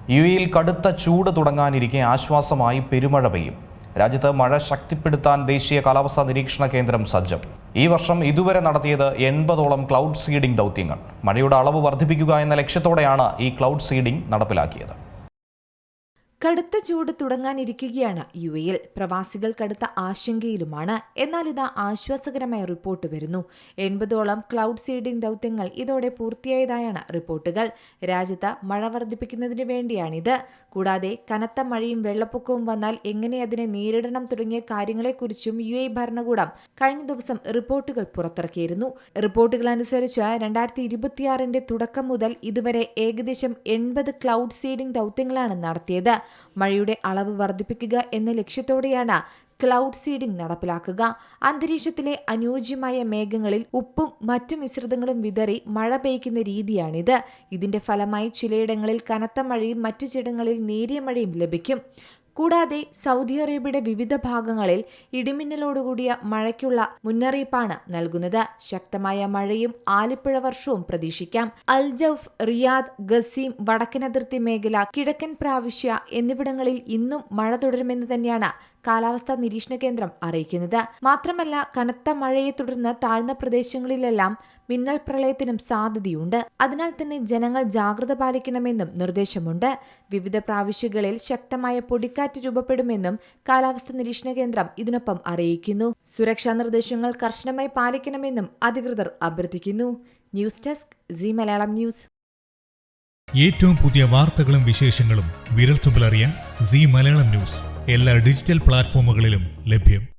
യുഎഇയിൽ കടുത്ത ചൂട് തുടങ്ങാനിരിക്കെ ആശ്വാസമായി പെരുമഴ പെയ്യും. രാജ്യത്ത് മഴ ശക്തിപ്പെടുത്താൻ ദേശീയ കാലാവസ്ഥാ നിരീക്ഷണ കേന്ദ്രം സജ്ജം. ഈ വർഷം ഇതുവരെ നടത്തിയത് 80ഓളം ക്ലൗഡ് സീഡിംഗ് ദൗത്യങ്ങൾ. മഴയുടെ അളവ് വർദ്ധിപ്പിക്കുക എന്ന ലക്ഷ്യത്തോടെയാണ് ഈ ക്ലൗഡ് സീഡിംഗ് നടപ്പിലാക്കിയത്. കടുത്ത ചൂട് തുടങ്ങാനിരിക്കുകയാണ് യുഎഇയിൽ. പ്രവാസികൾ കടുത്ത ആശങ്കയിലുമാണ്. എന്നാൽ ഇതാ ആശ്വാസകരമായ റിപ്പോർട്ട് വരുന്നു. 80ഓളം ക്ലൗഡ് സീഡിംഗ് ദൗത്യങ്ങൾ ഇതോടെ പൂർത്തിയായതായാണ് റിപ്പോർട്ടുകൾ. രാജ്യത്ത് മഴ വർദ്ധിപ്പിക്കുന്നതിന് വേണ്ടിയാണിത്. കൂടാതെ കനത്ത മഴയും വെള്ളപ്പൊക്കവും വന്നാൽ എങ്ങനെ അതിനെ നേരിടണം തുടങ്ങിയ കാര്യങ്ങളെക്കുറിച്ചും യുഎഇ ഭരണകൂടം കഴിഞ്ഞ ദിവസം റിപ്പോർട്ടുകൾ പുറത്തിറക്കിയിരുന്നു. റിപ്പോർട്ടുകൾ അനുസരിച്ച് 2026 തുടക്കം മുതൽ ഇതുവരെ ഏകദേശം 80 ക്ലൗഡ് സീഡിംഗ് ദൗത്യങ്ങളാണ് നടത്തിയത്. മഴയുടെ അളവ് വർദ്ധിപ്പിക്കുക എന്ന ലക്ഷ്യത്തോടെയാണ് ക്ലൗഡ് സീഡിംഗ് നടപ്പിലാക്കുക. അന്തരീക്ഷത്തിലെ അനുയോജ്യമായ മേഘങ്ങളിൽ ഉപ്പും മറ്റു മിശ്രിതങ്ങളും വിതറി മഴ പെയ്യ്ക്കുന്ന രീതിയാണിത്. ഇതിന്റെ ഫലമായി ചിലയിടങ്ങളിൽ കനത്ത മഴയും മറ്റു ചിടങ്ങളിൽ നേരിയ മഴയും ലഭിക്കും. കൂടാതെ സൗദി അറേബ്യയുടെ വിവിധ ഭാഗങ്ങളിൽ ഇടിമിന്നലോടുകൂടിയ മഴയ്ക്കുള്ള മുന്നറിയിപ്പാണ് നൽകുന്നത്. ശക്തമായ മഴയും ആലിപ്പഴ വർഷവും പ്രതീക്ഷിക്കാം. അൽ ജൗഫ്, റിയാദ്, ഗസീം, വടക്കൻ അതിർത്തി മേഖല, കിഴക്കൻ പ്രാവിശ്യ എന്നിവിടങ്ങളിൽ ഇന്നും മഴ തുടരുമെന്ന് തന്നെയാണ് കാലാവസ്ഥാ നിരീക്ഷണ കേന്ദ്രം അറിയിക്കുന്നത്. മാത്രമല്ല, കനത്ത മഴയെ തുടർന്ന് താഴ്ന്ന പ്രദേശങ്ങളിലെല്ലാം മിന്നൽ പ്രളയത്തിനും സാധ്യതയുണ്ട്. അതിനാൽ തന്നെ ജനങ്ങൾ ജാഗ്രത പാലിക്കണമെന്നും നിർദ്ദേശമുണ്ട്. വിവിധ പ്രാവിശ്യകളിൽ ശക്തമായ പൊടിക്കാറ്റ് രൂപപ്പെടുമെന്നും കാലാവസ്ഥാ നിരീക്ഷണ കേന്ദ്രം ഇതിനൊപ്പം അറിയിക്കുന്നു. സുരക്ഷാ നിർദ്ദേശങ്ങൾ കർശനമായി പാലിക്കണമെന്നും അധികൃതർ അഭ്യർത്ഥിക്കുന്നു. News desk Zee Malayalam news. ഏറ്റവും പുതിയ വാർത്തകളും വിശേഷങ്ങളും വിരൽത്തുമ്പിലറിയാൻ സീ മലയാളം ന്യൂസ് എല്ലാ ഡിജിറ്റൽ പ്ലാറ്റ്ഫോമുകളിലും ലഭ്യം.